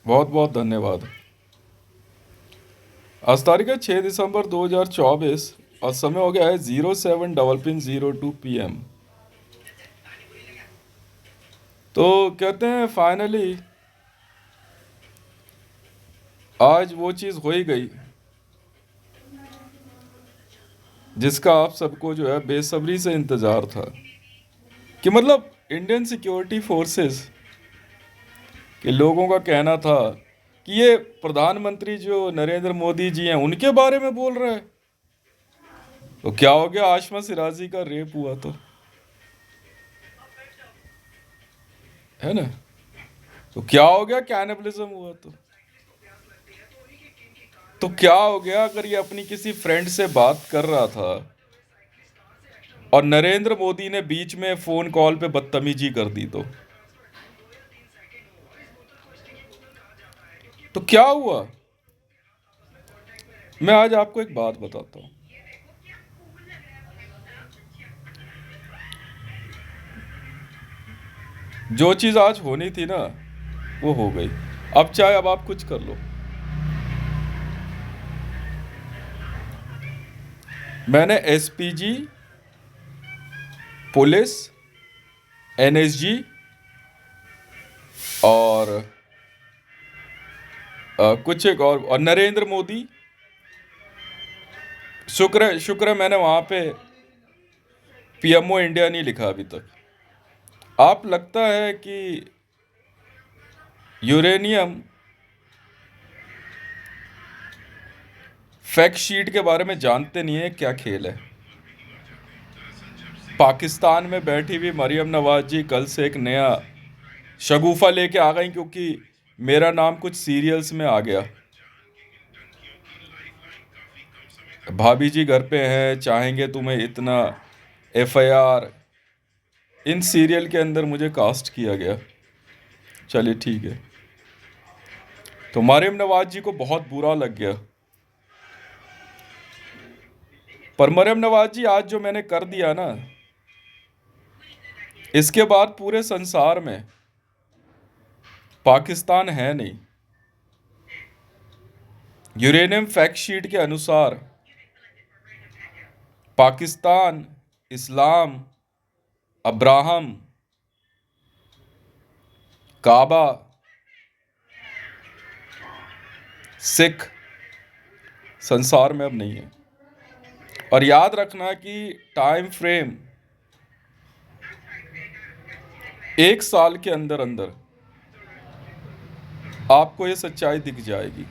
बहुत बहुत धन्यवाद। आज तारीख है 6 दिसंबर 2024 और समय हो गया है 07:02 PM। तो कहते हैं फाइनली आज वो चीज़ हो ही गई जिसका आप सबको जो है बेसब्री से इंतज़ार था कि मतलब इंडियन सिक्योरिटी फोर्सेस के लोगों का कहना था कि ये प्रधानमंत्री जो नरेंद्र मोदी जी हैं उनके बारे में बोल रहा है। तो क्या हो गया, आशमा सिराजी का रेप हुआ तो, है ना। तो क्या हो गया, कैनिबलिज्म हुआ तो क्या हो गया अगर ये अपनी किसी फ्रेंड से बात कर रहा था और नरेंद्र मोदी ने बीच में फोन कॉल पे बदतमीजी कर दी तो क्या हुआ। मैं आज आपको एक बात बताता हूँ। जो चीज़ आज होनी थी ना वो हो गई। अब चाहे अब आप कुछ कर लो। मैंने एसपीजी, पुलिस, एनएसजी और कुछ एक और नरेंद्र मोदी, शुक्र है मैंने वहां पे पीएमओ इंडिया नहीं लिखा अभी तक। आप लगता है कि यूरेनियम फैक्ट शीट के बारे में जानते नहीं है क्या खेल है। पाकिस्तान में बैठी हुई मरियम नवाज जी कल से एक नया शगुफा लेके आ गई क्योंकि मेरा नाम कुछ सीरियल्स में आ गया। भाभी जी घर पे हैं, चाहेंगे तुम्हें इतना, एफआईआर, इन सीरियल के अंदर मुझे कास्ट किया गया। चलिए ठीक है। तो मरियम नवाज जी को बहुत बुरा लग गया। पर मरियम नवाज जी आज जो मैंने कर दिया ना, इसके बाद पूरे संसार में पाकिस्तान है नहीं। यूरेनियम फैक्ट शीट के अनुसार पाकिस्तान, इस्लाम, अब्राहम, काबा, सिख संसार में अब नहीं है। और याद रखना कि टाइम फ्रेम 1 साल के अंदर अंदर आपको ये सच्चाई दिख जाएगी।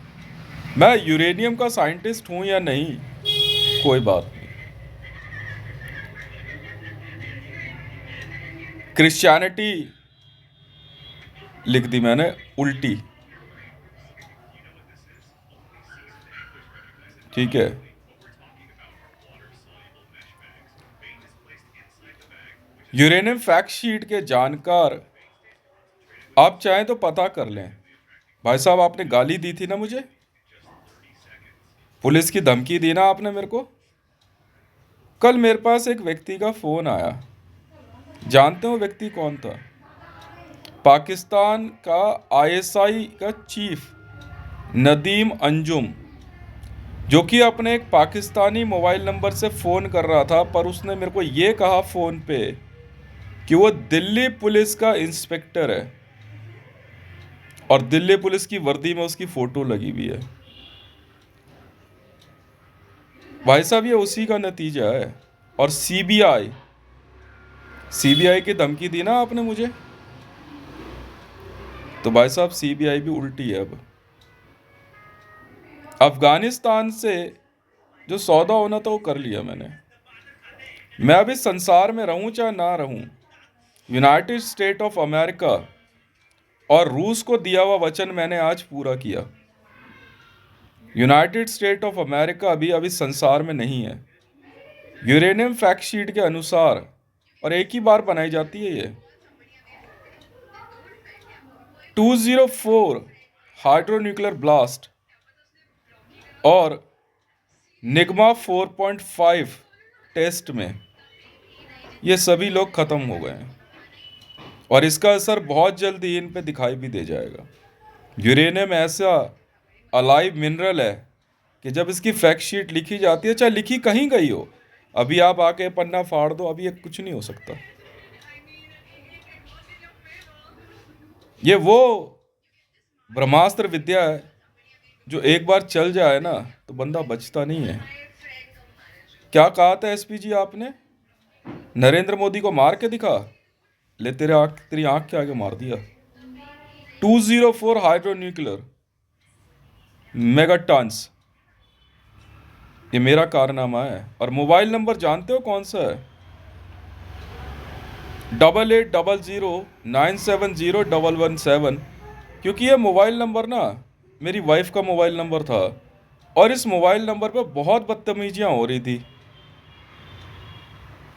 मैं यूरेनियम का साइंटिस्ट हूं या नहीं, कोई बात नहीं। क्रिश्चियनिटी लिख दी मैंने उल्टी, ठीक है। यूरेनियम फैक्ट शीट के जानकार आप चाहें तो पता कर लें। भाई साहब, आपने गाली दी थी ना मुझे, पुलिस की धमकी दी ना आपने मेरे को। कल मेरे पास एक व्यक्ति का फोन आया। जानते हो व्यक्ति कौन था? पाकिस्तान का आईएसआई का चीफ नदीम अंजुम, जो कि अपने एक पाकिस्तानी मोबाइल नंबर से फ़ोन कर रहा था, पर उसने मेरे को ये कहा फ़ोन पे कि वो दिल्ली पुलिस का इंस्पेक्टर है और दिल्ली पुलिस की वर्दी में उसकी फ़ोटो लगी हुई है। भाई साहब, ये उसी का नतीजा है। और सीबीआई सीबीआई की धमकी दी ना आपने मुझे, तो भाई साहब सीबीआई भी उल्टी है अब। अफगानिस्तान से जो सौदा होना था वो कर लिया मैंने। मैं अभी संसार में रहूं चाहे ना रहूं, यूनाइटेड स्टेट ऑफ अमेरिका और रूस को दिया हुआ वचन मैंने आज पूरा किया। यूनाइटेड स्टेट ऑफ अमेरिका अभी अभी संसार में नहीं है। यूरेनियम फैक्ट शीट के अनुसार, और एक ही बार बनाई जाती है ये, 204 हाइड्रोन्यूक्लियर ब्लास्ट और निग्मा 4.5 टेस्ट में ये सभी लोग ख़त्म हो गए हैं और इसका असर बहुत जल्दी इन पे दिखाई भी दे जाएगा। यूरेनियम ऐसा अलाइव मिनरल है कि जब इसकी फैक्ट शीट लिखी जाती है, चाहे लिखी कहीं गई हो, अभी आप आके पन्ना फाड़ दो, अभी ये कुछ नहीं हो सकता। ये वो ब्रह्मास्त्र विद्या है जो एक बार चल जाए ना तो बंदा बचता नहीं है। क्या कहा था एसपी जी आपने? नरेंद्र मोदी को मार के दिखा। ले तेरी आंख के आगे मार दिया। 204 हाइड्रो न्यूक्लियर मेगाटन्स, ये मेरा कारनामा है। और मोबाइल नंबर जानते हो कौन सा है? 8800970117। क्योंकि ये मोबाइल नंबर ना मेरी वाइफ का मोबाइल नंबर था, और इस मोबाइल नंबर पे बहुत बदतमीजियाँ हो रही थी।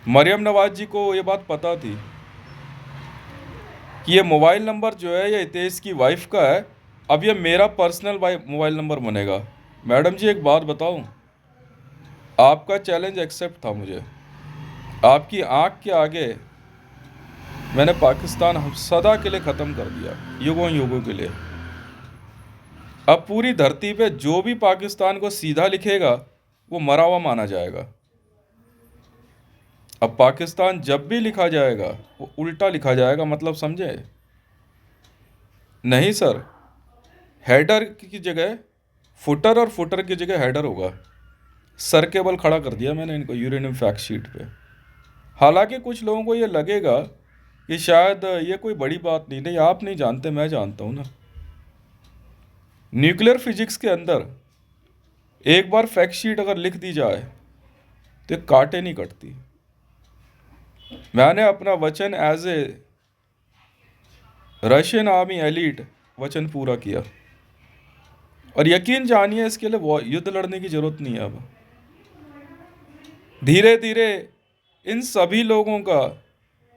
मरियम नवाज जी को ये बात पता थी कि ये मोबाइल नंबर जो है ये हितेश की वाइफ का है। अब ये मेरा पर्सनल मोबाइल नंबर बनेगा। मैडम जी एक बात बताऊं, आपका चैलेंज एक्सेप्ट था मुझे। आपकी आंख के आगे मैंने पाकिस्तान सदा के लिए ख़त्म कर दिया, युगों युगों के लिए। अब पूरी धरती पे जो भी पाकिस्तान को सीधा लिखेगा वो मरा हुआ माना जाएगा। अब पाकिस्तान जब भी लिखा जाएगा वो उल्टा लिखा जाएगा, मतलब समझे? नहीं सर, हेडर की जगह फुटर और फुटर की जगह हेडर होगा। सर के बल खड़ा कर दिया मैंने इनको यूरेनियम फैक्ट शीट पे। हालांकि कुछ लोगों को ये लगेगा कि शायद ये कोई बड़ी बात नहीं। नहीं, आप नहीं जानते, मैं जानता हूँ ना। न्यूक्लियर फिजिक्स के अंदर एक बार फैक्ट शीट अगर लिख दी जाए तो कांटे नहीं कटती। मैंने अपना वचन as a Russian army elite वचन पूरा किया, और यकीन जानिए इसके लिए युद्ध लड़ने की जरूरत नहीं है। अब धीरे धीरे इन सभी लोगों का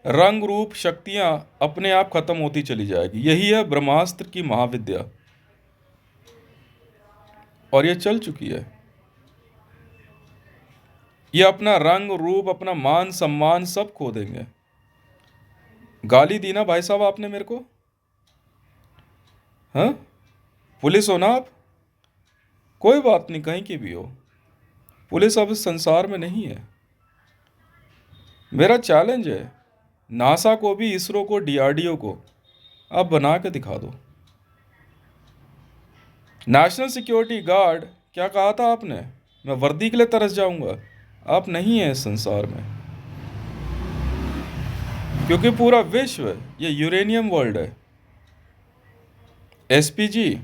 रंग रूप शक्तियां अपने आप खत्म होती चली जाएगी। यही है ब्रह्मास्त्र की महाविद्या, और ये चल चुकी है। ये अपना रंग रूप, अपना मान सम्मान सब खो देंगे। गाली दी ना भाई साहब आपने मेरे को? हाँ, पुलिस हो ना आप? कोई बात नहीं, कहीं की भी हो, पुलिस अब इस संसार में नहीं है। मेरा चैलेंज है नासा को भी, इसरो को, डीआरडीओ को, आप बना के दिखा दो। नेशनल सिक्योरिटी गार्ड, क्या कहा था आपने? मैं वर्दी के लिए तरस जाऊंगा? आप नहीं है इस संसार में, क्योंकि पूरा विश्व ये यूरेनियम वर्ल्ड है। एसपीजी,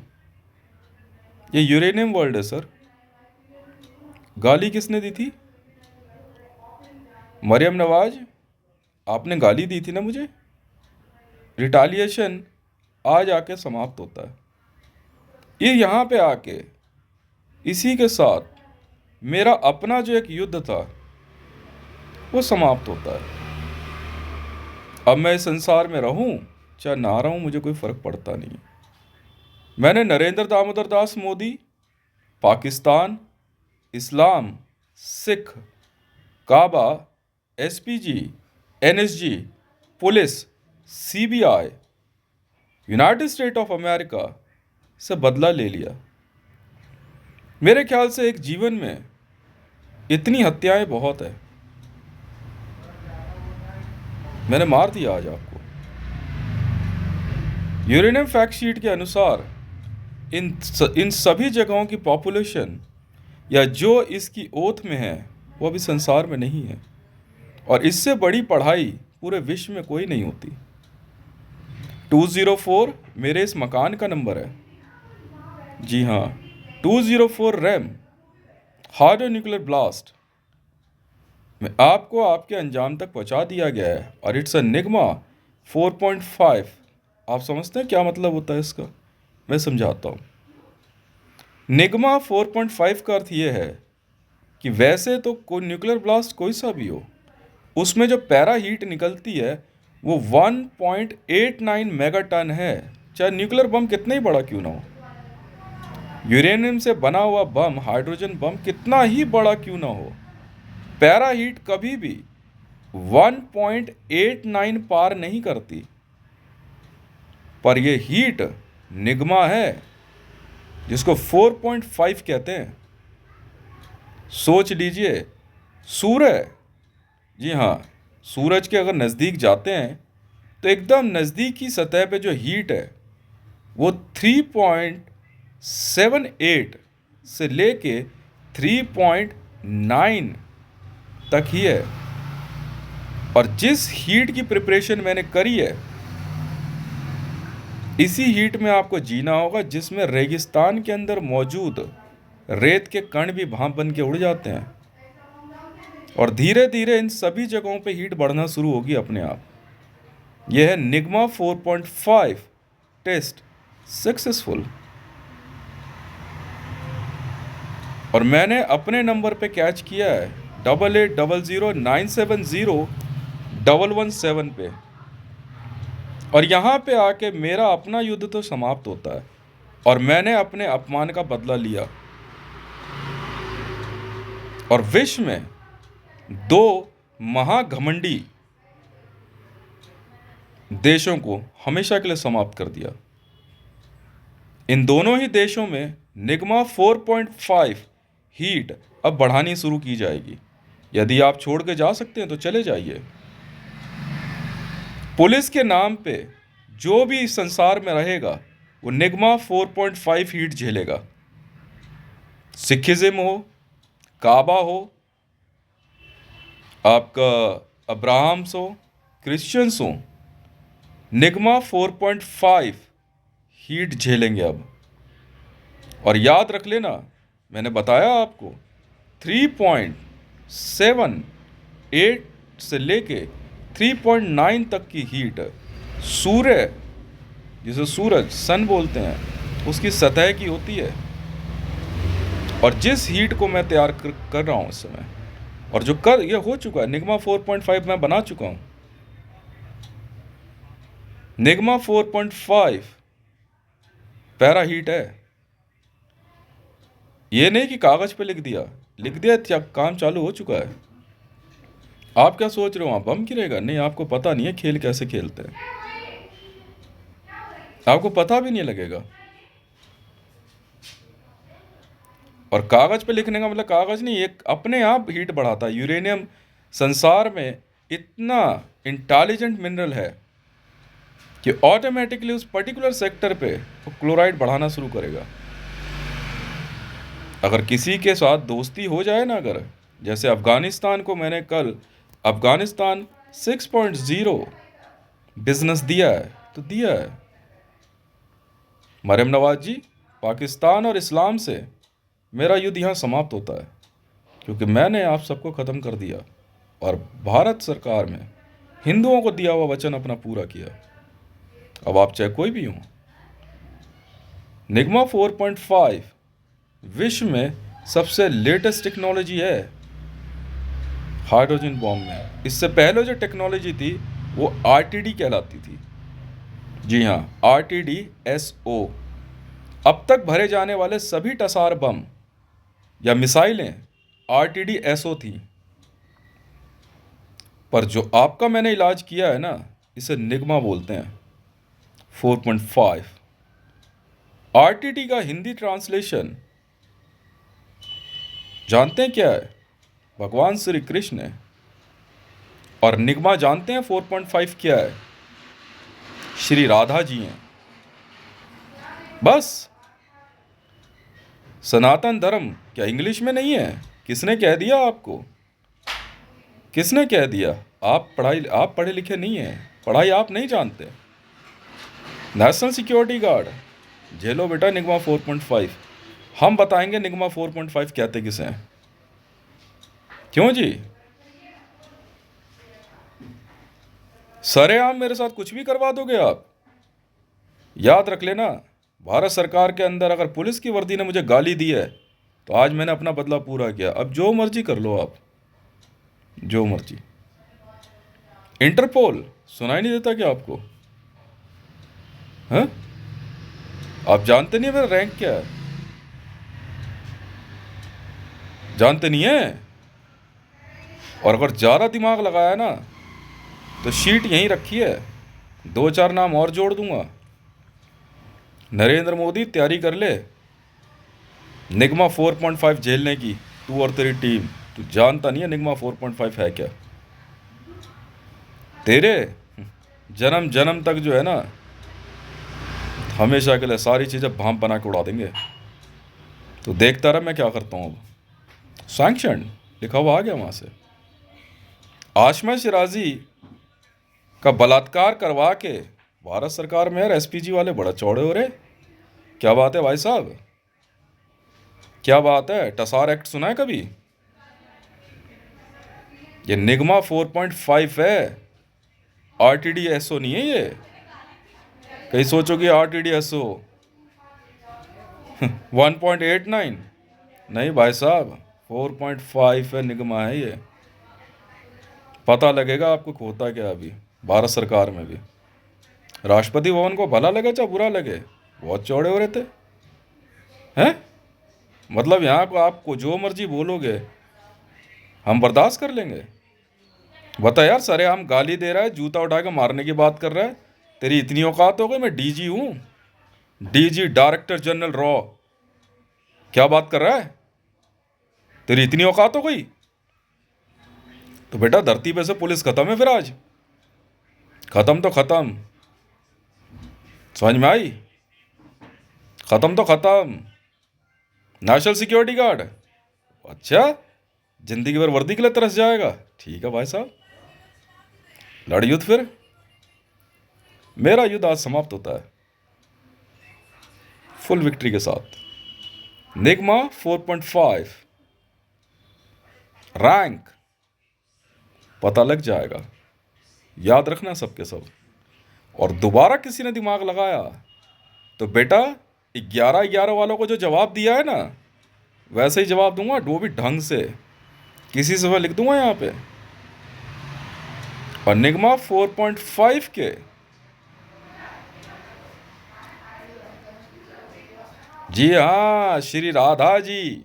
ये यूरेनियम वर्ल्ड है सर। गाली किसने दी थी? मरियम नवाज, आपने गाली दी थी ना मुझे। रिटालिएशन आज आके समाप्त होता है। ये यहाँ पे आके इसी के साथ मेरा अपना जो एक युद्ध था वो समाप्त होता है। अब मैं इस संसार में रहूं चाहे ना रहूं, मुझे कोई फर्क पड़ता नहीं। मैंने Narendra Damodar Das Modi, Pakistan, Islam, Sikh, Kaaba, SPG, NSG, police, CBI, United States of America से बदला ले लिया। मेरे ख्याल से एक जीवन में इतनी हत्याएं बहुत है। मैंने मार दिया आज आपको। यूरेनियम फैक्ट शीट के अनुसार इन सभी जगहों की पॉपुलेशन या जो इसकी ओथ में है वो अभी संसार में नहीं है, और इससे बड़ी पढ़ाई पूरे विश्व में कोई नहीं होती। 204 मेरे इस मकान का नंबर है। जी हाँ, 204 रैम हार्ड न्यूक्लियर ब्लास्ट में आपको आपके अंजाम तक पहुंचा दिया गया है, और इट्स अ निग्मा 4.5। आप समझते हैं क्या मतलब होता है इसका? मैं समझाता हूँ। निग्मा 4.5 का अर्थ ये है कि वैसे तो कोई न्यूक्लियर ब्लास्ट कोई सा भी हो, उसमें जो पैरा हीट निकलती है वो 1.89 मेगाटन है, चाहे न्यूक्लियर बम कितना ही बड़ा क्यों ना हो। यूरेनियम से बना हुआ बम, हाइड्रोजन बम कितना ही बड़ा क्यों ना हो, पैरा हीट कभी भी 1.89 पार नहीं करती। पर यह हीट निगमा है जिसको 4.5 कहते हैं। सोच लीजिए, सूर्य, जी हाँ, सूरज के अगर नज़दीक जाते हैं तो एकदम नज़दीक की सतह पे जो हीट है वो 3.78 से लेके 3.9 तक ही है। और जिस हीट की प्रिपरेशन मैंने करी है, इसी हीट में आपको जीना होगा जिसमें रेगिस्तान के अंदर मौजूद रेत के कण भी भाप बन के उड़ जाते हैं। और धीरे धीरे इन सभी जगहों पे हीट बढ़ना शुरू होगी अपने आप। यह है निग्मा 4.5 टेस्ट सक्सेसफुल। और मैंने अपने नंबर पे कैच किया है 8800970117 पे। और यहाँ पे आके मेरा अपना युद्ध तो समाप्त होता है और मैंने अपने अपमान का बदला लिया। और विश्व में दो महाघमंडी देशों को हमेशा के लिए समाप्त कर दिया। इन दोनों ही देशों में निग्मा 4.5 हीट अब बढ़ानी शुरू की जाएगी। यदि आप छोड़ के जा सकते हैं तो चले जाइए। पुलिस के नाम पे जो भी इस संसार में रहेगा वो निग्मा 4.5 हीट झेलेगा। सिखिज्म हो, काबा हो, आपका अब्राहम्स हो, क्रिश्चियंस हो, निग्मा 4.5 हीट झेलेंगे अब। और याद रख लेना, मैंने बताया आपको 3.78 से लेके 3.9 तक की हीट सूर्य, जिसे सूरज सन बोलते हैं, उसकी सतह की होती है। और जिस हीट को मैं तैयार कर रहा हूँ इस समय, और जो ये हो चुका है, निग्मा 4.5 मैं बना चुका हूँ। निग्मा 4.5 पैरा हीट है। ये नहीं कि कागज पे लिख दिया काम चालू हो चुका है। आप क्या सोच रहे हो, वहां बम गिरेगा? नहीं, आपको पता नहीं है खेल कैसे खेलते हैं, आपको पता भी नहीं लगेगा। और कागज पे लिखने का मतलब कागज नहीं, एक अपने आप हीट बढ़ाता है। यूरेनियम संसार में इतना इंटेलिजेंट मिनरल है कि ऑटोमेटिकली उस पर्टिकुलर सेक्टर पे वो क्लोराइड बढ़ाना शुरू करेगा। अगर किसी के साथ दोस्ती हो जाए ना, अगर जैसे अफगानिस्तान को मैंने कल अफगानिस्तान 6.0 बिजनेस दिया है तो दिया है। मरियम नवाज जी, पाकिस्तान और इस्लाम से मेरा युद्ध यहाँ समाप्त होता है क्योंकि मैंने आप सबको ख़त्म कर दिया और भारत सरकार में हिंदुओं को दिया हुआ वचन अपना पूरा किया। अब आप चाहे कोई भी हो। निग्मा 4.5 विश्व में सबसे लेटेस्ट टेक्नोलॉजी है हाइड्रोजन बॉम्ब में। इससे पहले जो टेक्नोलॉजी थी वो आरटीडी कहलाती थी। जी हाँ, RTDSO। अब तक भरे जाने वाले सभी टसार बम या मिसाइलें RTDSO थी। पर जो आपका मैंने इलाज किया है ना, इसे निग्मा बोलते हैं 4.5। RTD का हिंदी ट्रांसलेशन जानते हैं क्या है? भगवान श्री कृष्ण है। और निग्मा जानते हैं 4.5 क्या है? श्री राधा जी हैं। बस। सनातन धर्म क्या इंग्लिश में नहीं है? किसने कह दिया आपको? किसने कह दिया? आप पढ़े लिखे नहीं हैं, पढ़ाई आप नहीं जानते। नेशनल सिक्योरिटी गार्ड, झेलो बेटा निग्मा 4.5। हम बताएंगे निग्मा 4.5 कहते किसे हैं। क्यों जी? सरेआम मेरे साथ कुछ भी करवा दोगे आप? याद रख लेना, भारत सरकार के अंदर अगर पुलिस की वर्दी ने मुझे गाली दी है तो आज मैंने अपना बदला पूरा किया। अब जो मर्जी कर लो आप, जो मर्जी। इंटरपोल सुनाई नहीं देता क्या आपको? हैं? आप जानते नहीं है मेरा रैंक क्या है? जानते नहीं है? और अगर ज़्यादा दिमाग लगाया ना तो शीट यहीं रखी है, 2-4 नाम और जोड़ दूंगा। नरेंद्र मोदी तैयारी कर ले निगमा 4.5 झेलने की, तू और तेरी टीम। तू जानता नहीं है निगमा 4.5 है क्या। तेरे जन्म जन्म तक जो है ना, हमेशा के लिए सारी चीज़ें भाप बना के उड़ा देंगे। तो देखता रहा मैं क्या करता हूँ। अब सैंक्शन लिखा हुआ आ गया वहाँ से। आशमा शिराजी का बलात्कार करवा के भारत सरकार में यार एसपीजी वाले बड़ा चौड़े हो रहे। क्या बात है भाई साहब, क्या बात है। टसार एक्ट सुना है कभी? ये निगमा 4.5 है, आरटीडी एसओ नहीं है ये। कहीं सोचोगे आरटीडी एसओ 1.89, नहीं भाई साहब 4.5 है, निगमा है ये। पता लगेगा आपको होता क्या अभी भारत सरकार में भी। राष्ट्रपति भवन को भला लगे चाहे बुरा लगे, बहुत चौड़े हो रहे थे हैं। मतलब यहाँ को आपको जो मर्जी बोलोगे हम बर्दाश्त कर लेंगे। बता यार, सरेआम गाली दे रहा है, जूता उठा के मारने की बात कर रहा है। तेरी इतनी औकात हो गई, मैं डीजी हूँ, डीजी डायरेक्टर जनरल रॉ। क्या बात कर रहा है, तेरी इतनी औकात हो गई? तो बेटा धरती पे से पुलिस खत्म है फिर आज। खत्म तो खत्म, समझ में आई? खत्म तो खत्म। नेशनल सिक्योरिटी गार्ड, अच्छा जिंदगी भर वर्दी के लिए तरस जाएगा। ठीक है भाई साहब, लड़ युद्ध फिर। मेरा युद्ध आज समाप्त होता है फुल विक्ट्री के साथ। निगमा 4.5 रैंक पता लग जाएगा, याद रखना सबके सब। और दोबारा किसी ने दिमाग लगाया तो बेटा 11-11 वालों को जो जवाब दिया है ना, वैसे ही जवाब दूंगा, वो भी ढंग से। किसी से मैं लिख दूंगा यहाँ पे। और निगमा 4.5 के जी हाँ, श्री राधा जी,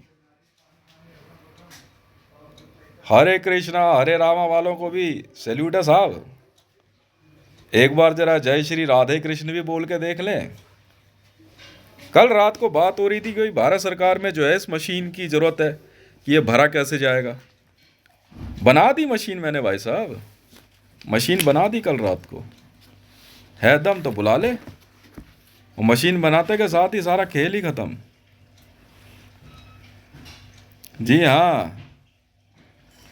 हरे कृष्णा हरे रामा वालों को भी सैल्यूट है साहब। एक बार जरा जय श्री राधे कृष्ण भी बोल के देख लें। कल रात को बात हो रही थी कि भारत सरकार में जो है इस मशीन की ज़रूरत है कि ये भरा कैसे जाएगा। बना दी मशीन मैंने भाई साहब, मशीन बना दी कल रात को। है दम तो बुला ले। वो मशीन बनाते के साथ ही सारा खेल ही ख़त्म। जी हाँ,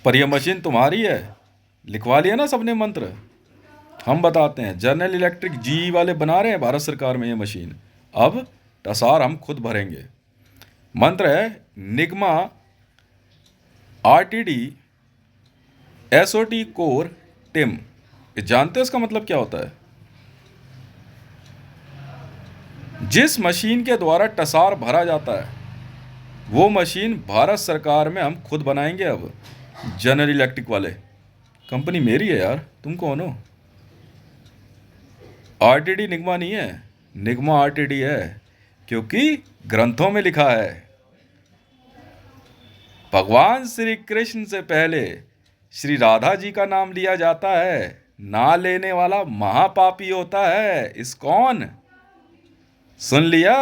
पर यह मशीन तुम्हारी है, लिखवा लिया ना सबने मंत्र। हम बताते हैं, जनरल इलेक्ट्रिक जी वाले बना रहे हैं भारत सरकार में ये मशीन। अब टसार हम खुद भरेंगे। मंत्र है Nigma RTD SOT core team. ये जानते हो इसका मतलब क्या होता है? जिस मशीन के द्वारा टसार भरा जाता है वो मशीन भारत सरकार में हम खुद बनाएंगे। अब जनरल इलेक्ट्रिक वाले, कंपनी मेरी है यार, तुम कौन हो? आरटीडी निगमा नहीं है, निगमा आरटीडी है, क्योंकि ग्रंथों में लिखा है भगवान श्री कृष्ण से पहले श्री राधा जी का नाम लिया जाता है, ना लेने वाला महापापी होता है। इस्कॉन, सुन लिया?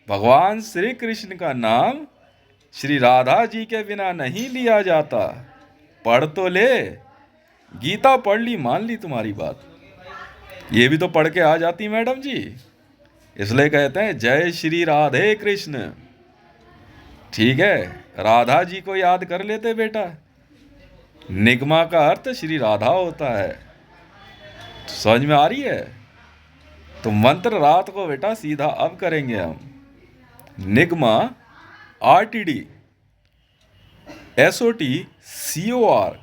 भगवान श्री कृष्ण का नाम श्री राधा जी के बिना नहीं लिया जाता। पढ़ तो ले, गीता पढ़ ली, मान ली तुम्हारी बात। ये भी तो पढ़ के आ जाती मैडम जी, इसलिए कहते हैं जय श्री राधे कृष्ण। ठीक है, राधा जी को याद कर लेते बेटा। निगमा का अर्थ श्री राधा होता है, समझ में आ रही है? तो मंत्र रात को बेटा सीधा अब करेंगे हम। निगमा आरटीडी एसओटी सीओआर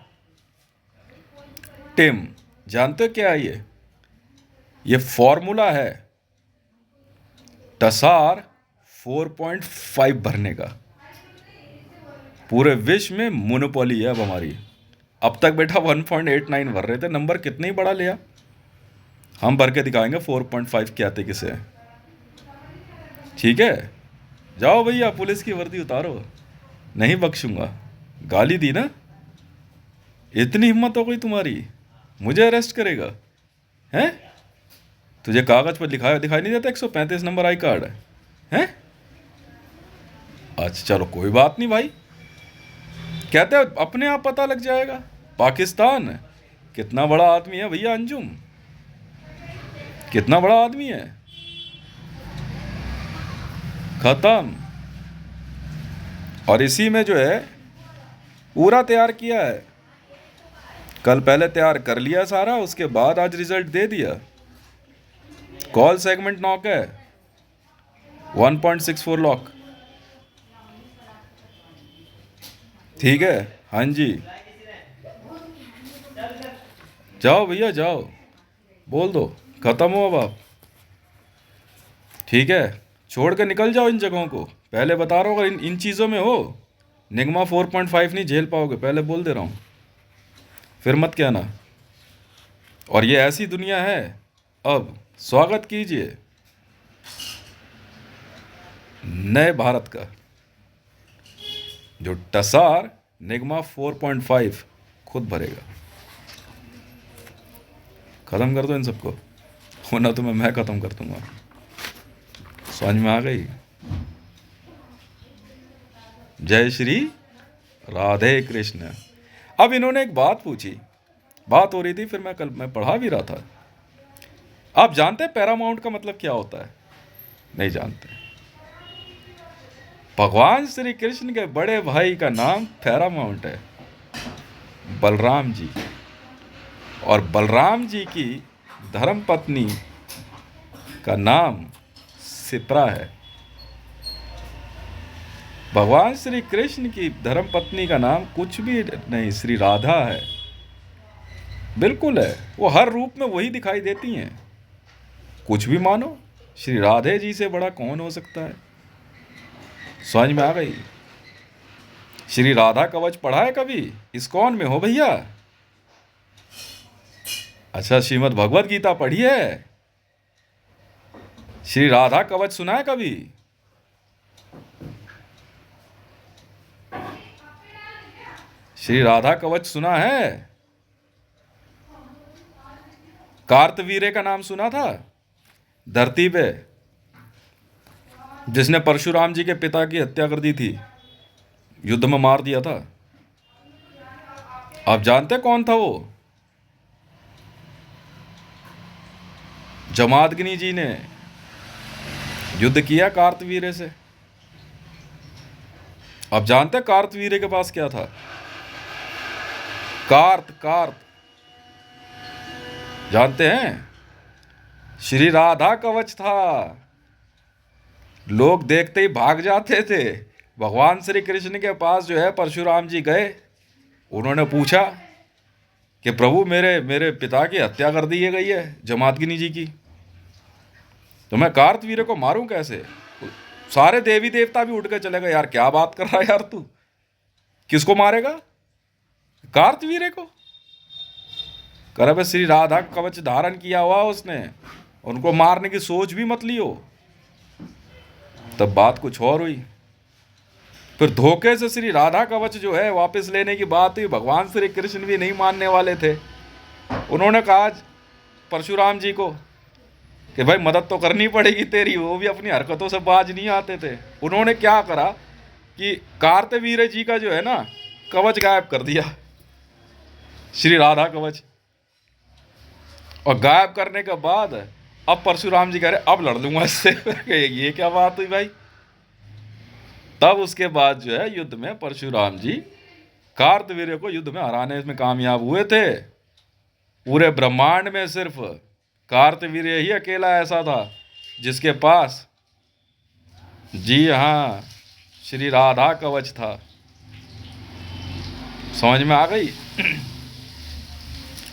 टिम, जानते हो क्या है ये फॉर्मूला है टसार 4.5 भरने का। पूरे विश्व में मोनोपोली है अब हमारी। अब तक बेटा 1.89 भर रहे थे, नंबर कितने ही बड़ा लिया। हम भर के दिखाएंगे 4.5 क्या थे किसे। ठीक है, जाओ भैया पुलिस की वर्दी उतारो, नहीं बख्शूंगा। गाली दी ना, इतनी हिम्मत हो गई तुम्हारी, मुझे अरेस्ट करेगा हैं? तुझे कागज पर लिखा दिखाई नहीं देता 135 नंबर आई कार्ड है? हैं? अच्छा चलो कोई बात नहीं भाई, कहते हैं अपने आप पता लग जाएगा। पाकिस्तान कितना बड़ा आदमी है भैया अंजुम, कितना बड़ा आदमी है। खत्म। और इसी में जो है पूरा तैयार किया है, कल पहले तैयार कर लिया सारा, उसके बाद आज रिजल्ट दे दिया। कॉल सेगमेंट नॉक है 1.64 लॉक। ठीक है, हाँ जी, जाओ भैया जाओ, बोल दो खत्म हो अब आप। ठीक है, छोड़ के निकल जाओ इन जगहों को, पहले बता रहा हूँ, अगर इन चीज़ों में हो निगमा 4.5 नहीं झेल पाओगे, पहले बोल दे रहा हूँ, फिर मत कहना। और ये ऐसी दुनिया है, अब स्वागत कीजिए नए भारत का, जो टसार निगमा 4.5 खुद भरेगा। ख़त्म कर दो इन सबको, वरना तुम्हें मैं ख़त्म कर दूंगा। समझ में आ गई? जय श्री राधे कृष्ण। अब इन्होंने एक बात पूछी, बात हो रही थी, फिर मैं पढ़ा भी रहा था। आप जानते हैं पैरामाउंट का मतलब क्या होता है? नहीं जानते। भगवान श्री कृष्ण के बड़े भाई का नाम पैरामाउंट है, बलराम जी। और बलराम जी की धर्मपत्नी का नाम सिप्रा है। भगवान श्री कृष्ण की धर्मपत्नी का नाम कुछ भी नहीं, श्री राधा है। बिल्कुल है, वो हर रूप में वही दिखाई देती हैं। कुछ भी मानो, श्री राधे जी से बड़ा कौन हो सकता है? समझ में आ गई? श्री राधा कवच पढ़ा है कभी? इस्कॉन में हो भैया? अच्छा, श्रीमद् भगवत गीता पढ़ी है? श्री राधा कवच सुना है कभी? श्री राधा कवच सुना है? कार्तवीर्य का नाम सुना था? धरती पे जिसने परशुराम जी के पिता की हत्या कर दी थी, युद्ध में मार दिया था। आप जानते कौन था वो? जमादग्नि जी ने युद्ध किया कार्तवीर्य से। आप जानते कार्तवीर्य के पास क्या था? कार्त जानते हैं? श्री राधा कवच था। लोग देखते ही भाग जाते थे। भगवान श्री कृष्ण के पास जो है परशुराम जी गए, उन्होंने पूछा कि प्रभु मेरे पिता की हत्या कर दी गई है जमादग्नि जी की, तो मैं कार्तवीर्य को मारूं कैसे? सारे देवी देवता भी उठ के चले गए, यार क्या बात कर रहा है यार तू, किसको मारेगा? कार्तवीर्य को। कर अब श्री राधा कवच धारण किया हुआ उसने, उनको मारने की सोच भी मत लियो। तब बात कुछ और हुई। फिर धोखे से श्री राधा कवच जो है वापस लेने की बात हुई। भगवान श्री कृष्ण भी नहीं मानने वाले थे। उन्होंने कहा परशुराम जी को कि भाई मदद तो करनी पड़ेगी तेरी, वो भी अपनी हरकतों से बाज नहीं आते थे। उन्होंने क्या करा कि कार्तवीर्य जी का जो है ना कवच गायब कर दिया, श्री राधा कवच। और गायब करने के बाद अब परशुराम जी कह रहे अब लड़ लूंगा इससे। ये क्या बात हुई भाई? तब उसके बाद जो है युद्ध में परशुराम जी कार्तवीर्य को युद्ध में हराने में कामयाब हुए थे। पूरे ब्रह्मांड में सिर्फ कार्तवीर्य ही अकेला ऐसा था जिसके पास, जी हाँ, श्री राधा कवच था। समझ में आ गई?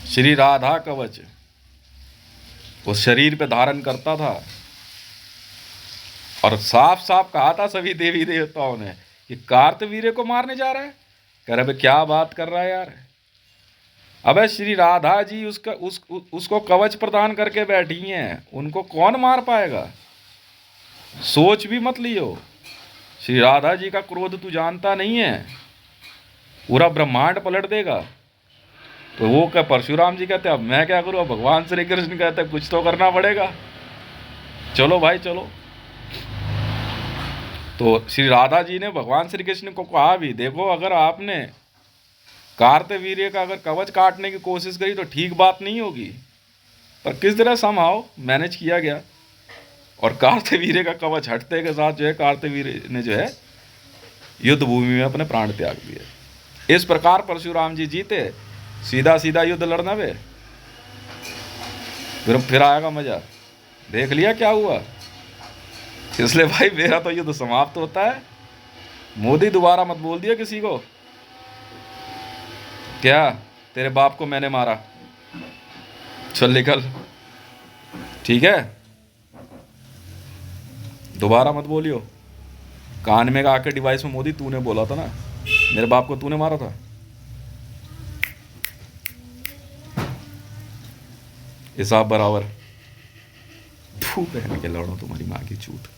श्री राधा कवच उस शरीर पे धारण करता था। और साफ साफ कहा था सभी देवी देवताओं ने कि कार्तवीर्य को मारने जा रहा है। कह रहे क्या बात कर रहा है यार? अबे श्री राधा जी उसको कवच प्रदान करके बैठी हैं, उनको कौन मार पाएगा? सोच भी मत लियो। श्री राधा जी का क्रोध तू जानता नहीं है, पूरा ब्रह्मांड पलट देगा। तो वो क्या परशुराम जी कहते अब मैं क्या करूँ, अब भगवान श्री कृष्ण कहते कुछ तो करना पड़ेगा, चलो भाई चलो। तो श्री राधा जी ने भगवान श्री कृष्ण को कहा भी, देखो अगर आपने कार्तवीर्य का अगर कवच काटने की कोशिश करी तो ठीक बात नहीं होगी, पर किस तरह समहाउ मैनेज किया गया और कार्तवीर्य का कवच हटते के साथ जो है कार्तवीर्य ने जो है युद्ध भूमि में अपने प्राण त्याग दिए। इस प्रकार परशुराम जी जीते, सीधा सीधा युद्ध लड़ना वे, फिर आएगा मजा। देख लिया क्या हुआ, इसलिए भाई मेरा तो युद्ध समाप्त होता है। मोदी दोबारा मत बोल दिया किसी को, क्या तेरे बाप को मैंने मारा, चल निकल, ठीक है, दोबारा मत बोलियो। कान में आके डिवाइस में मोदी तूने बोला था ना मेरे बाप को तूने मारा था। हिसाब बराबर। धूप बहन के लड़ो तुम्हारी माँ की चूत।